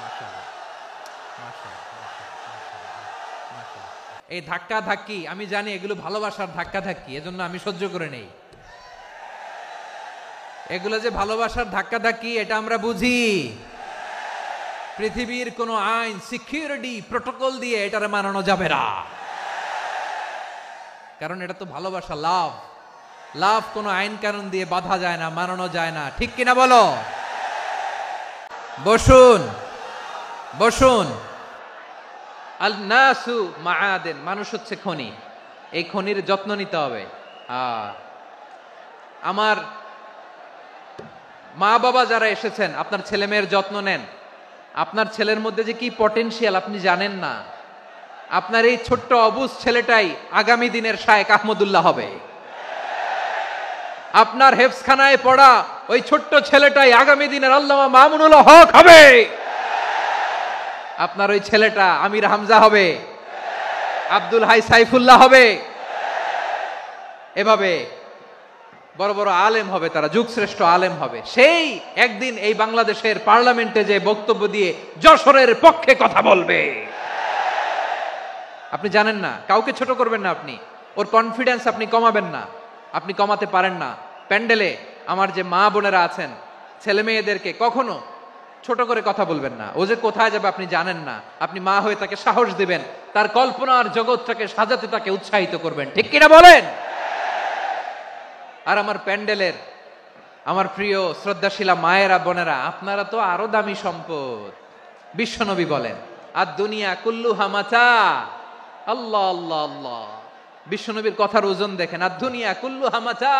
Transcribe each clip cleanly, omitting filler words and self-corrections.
মাশাআল্লাহ, মাশাআল্লাহ, মাশাআল্লাহ, মাশাআল্লাহ। এই ধাক্কা ধাক্কি আমি জানি এগুলো ভালোবাসার ধাক্কা ধাক্কি, এজন্য আমি সহ্য করে নেই। এগুলো যে ভালোবাসার ধাক্কা ধাক্কি এটা আমরা বুঝি। পৃথিবীর কোন আইন, সিকিউরিটি প্রটোকল দিয়ে এটারে মানানো যাবে না, কারণ এটা তো ভালোবাসা, লাভ। লাভ কোনো আইন কানুন দিয়ে বাধা যায় না, মানানো যায় না, ঠিক কিনা বলো? বসুন বসুন। আল নাসু মাআদেন, মানুষ হচ্ছে খনি, এই খনির যত্ন নিতে হবে। আমার মা বাবা যারা এসেছেন, আপনার ছেলে মেয়ের যত্ন নেন। আপনার ছেলের মধ্যে যে কি পটেনশিয়াল আপনি জানেন না। আপনার এই ছোট্ট অবুজ ছেলেটাই আগামী দিনের শায়েখ আহমদুল্লাহ হবে। আপনার হেফজখানায় পড়া ওই ছোট্ট ছেলেটাই আগামী দিনের আল্লামা মামুনুল হক হবে। আপনার ওই ছেলেটা আমির হামজা হবে, আব্দুল হাই সাইফুল্লাহ হবে। এভাবে বড় বড় আলেম হবে, তারা যুগশ্রেষ্ঠ আলেম হবে। সেই একদিন এই বাংলাদেশের পার্লামেন্টে যে বক্তব্য দিয়ে যশোরের পক্ষে কথা বলবে। আপনি জানেন না, কাউকে ছোট করবেন না, আপনি ওর কনফিডেন্স আপনি কমাবেন না, আপনি কমাতে পারেন না। প্যান্ডেলে আমার যে মা বোনেরা আছেন, ছেলে মেয়েদেরকে কখনো ছোট করে কথা বলবেন না। ও যে কোথায় যাবে আপনি জানেন না, আপনি মা হয়ে তাকে সাহস দিবেন, তার কল্পনার জগৎটাকে সাজাতে তাকে উৎসাহিত করবেন, ঠিক কিনা বলেন? আর আমার প্যান্ডেলের আমার প্রিয় শ্রদ্ধাশীলা মায়েরা বোনেরা, আপনারা তো আরো দামি সম্পদ। বিশ্বনবী বলেন, আর দুনিয়া কুল্লুহা মাতা। আল্লাহ আল্লাহ আল্লাহ, বিশ্বনবীর কথার ওজন দেখেন। আর দুনিয়া কুল্লুহা মাতা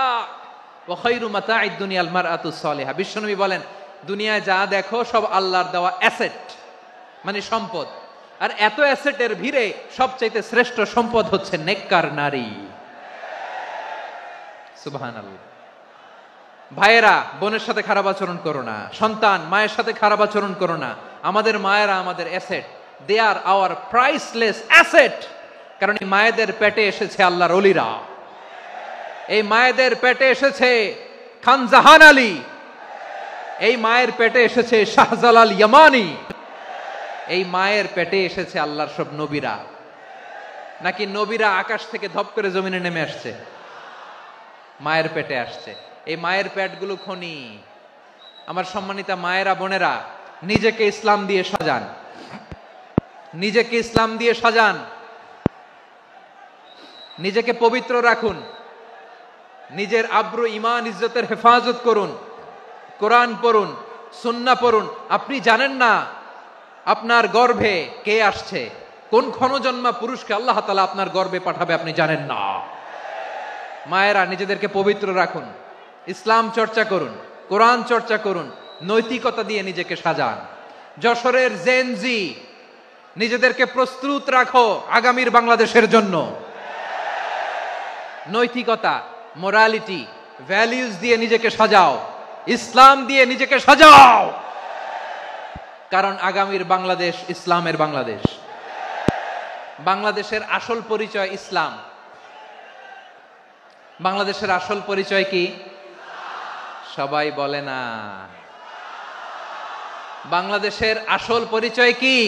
ওয়া খায়রু মাতা'আদ দুনিয়াল মারআতুস সালিহা। বিশ্বনবী বলেন, দুনিয়ায় যা দেখো সব আল্লাহর দেওয়া অ্যাসেট, মানে সম্পদ। আর এত অ্যাসেটের ভিড়ে সবচাইতে শ্রেষ্ঠ সম্পদ হচ্ছে নেককার নারী। সুবহানাল্লাহ। ভাইয়েরা বোনের সাথে খারাপ আচরণ করো না, সন্তান মায়ের সাথে খারাপ আচরণ করো না। আমাদের মায়েরা আমাদের asset, they are our priceless asset. কারণ এই মায়েদের পেটে এসেছে আল্লাহর ওলিরা, এই মায়েদের পেটে এসেছে খান জাহান আলী, এই মায়ের পেটে এসেছে শাহজালাল ইয়ামানি, এই মায়ের পেটে এসেছে আল্লাহর সব নবীরা। নাকি নবীরা আকাশ থেকে ধপ করে জমিনে নেমে আসছে? মায়ের পেটে আসছে। এই মায়ের পেটগুলো খনি। আমার সম্মানিতা মায়েরা বোনেরা, নিজেকে ইসলাম দিয়ে সাজান, নিজেকে ইসলাম দিয়ে সাজান, নিজেকে পবিত্র রাখুন, নিজের আব্রু ইমান ইজ্জতের হেফাজত করুন, কোরআন পড়ুন, সুন্নাহ পড়ুন। আপনি জানেন না আপনার গর্ভে কে আসছে, কোন ক্ষণজন্মা পুরুষকে আল্লাহ তাআলা আপনার গর্ভে পাঠাবে আপনি জানেন না। মায়েরা নিজেদেরকে পবিত্র রাখুন, ইসলাম চর্চা করুন, কোরআন চর্চা করুন, নৈতিকতা দিয়ে নিজেকে সাজান। যশোরের জেনজি, নিজেদেরকে প্রস্তুত রাখো আগামীর বাংলাদেশের জন্য। নৈতিকতা, মোরালিটি, ভ্যালিউজ দিয়ে নিজেকে সাজাও, ইসলাম দিয়ে নিজেকে সাজাও। কারণ আগামীর বাংলাদেশ ইসলামের বাংলাদেশ। বাংলাদেশের আসল পরিচয় ইসলাম। বাংলাদেশের আসল পরিচয় কি? সবাই বলে না। বাংলাদেশের আসল পরিচয় কি?